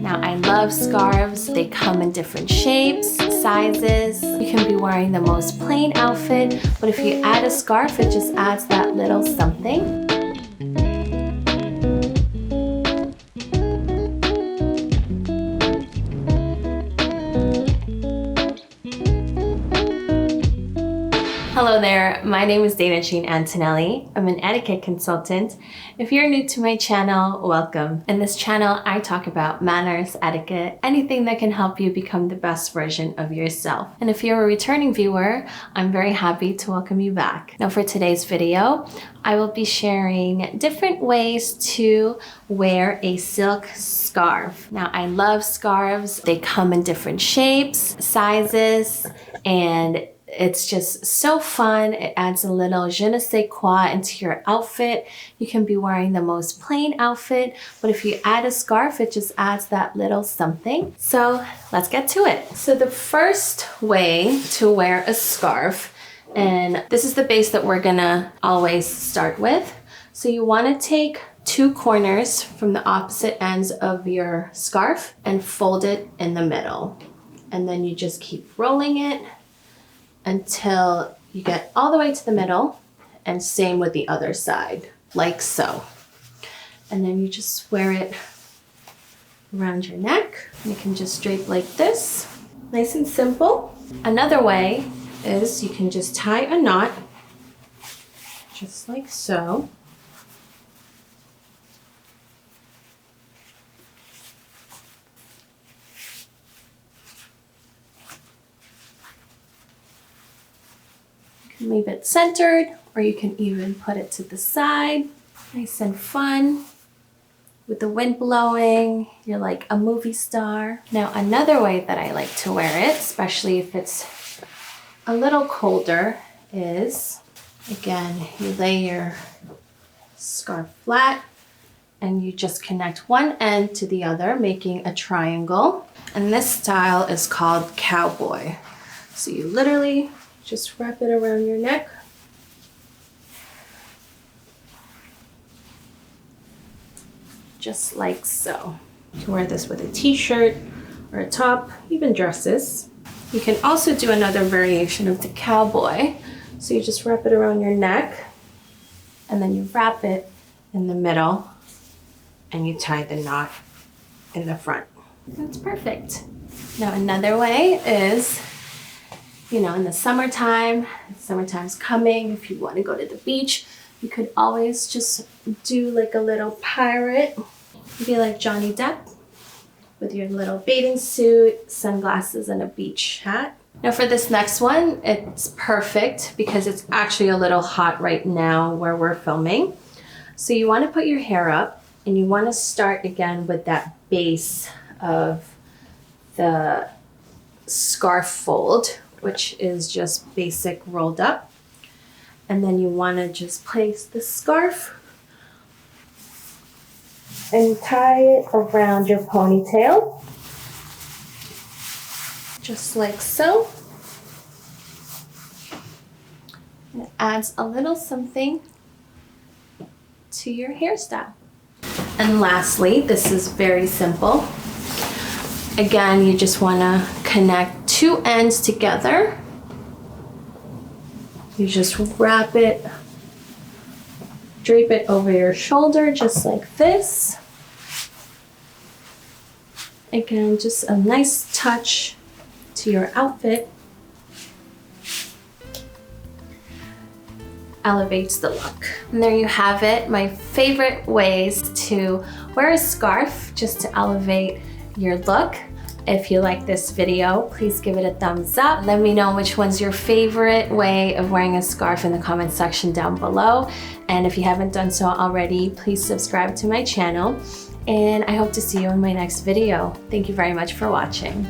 Now I love scarves. They come in different shapes, sizes. You can be wearing the most plain outfit, but if you add a scarf, it just adds that little something. Hello there, my name is Dana Jean Antonelli. I'm an etiquette consultant. If you're new to my channel, welcome. In this channel, I talk about manners, etiquette, anything that can help you become the best version of yourself. And if you're a returning viewer, I'm very happy to welcome you back. Now for today's video, I will be sharing different ways to wear a silk scarf. Now I love scarves. They come in different shapes, sizes, and it's just so fun. It adds a little je ne sais quoi into your outfit. You can be wearing the most plain outfit, but if you add a scarf, it just adds that little something. So let's get to it. So the first way to wear a scarf, and this is the base that we're gonna always start with. So you wanna take two corners from the opposite ends of your scarf and fold it in the middle. And then you just keep rolling it until you get all the way to the middle, and same with the other side, like so. And then you just wear it around your neck. You can just drape like this, nice and simple. Another way is you can just tie a knot, just like so. Leave it centered, or you can even put it to the side. Nice and fun. With the wind blowing, you're like a movie star. Now another way that I like to wear it, especially if it's a little colder, is, again, you lay your scarf flat and you just connect one end to the other, making a triangle. And this style is called cowboy. So you literally just wrap it around your neck. Just like so. You can wear this with a t-shirt or a top, even dresses. You can also do another variation of the cowboy. So you just wrap it around your neck and then you wrap it in the middle and you tie the knot in the front. That's perfect. Now another way is, you know, in the summertime's coming, if you want to go to the beach, you could always just do like a little pirate. Be like Johnny Depp with your little bathing suit, sunglasses, and a beach hat. Now for this next one, it's perfect because it's actually a little hot right now where we're filming. So you want to put your hair up and you want to start again with that base of the scarf fold, which is just basic rolled up. And then you want to just place the scarf and tie it around your ponytail, just like so. And it adds a little something to your hairstyle. And lastly, this is very simple. Again, you just want to connect two ends together. You just wrap it, drape it over your shoulder just like this. Again, just a nice touch to your outfit. Elevates the look. And there you have it, my favorite ways to wear a scarf just to elevate your look. If you like this video, please give it a thumbs up. Let me know which one's your favorite way of wearing a scarf in the comment section down below. And if you haven't done so already, please subscribe to my channel. And I hope to see you in my next video. Thank you very much for watching.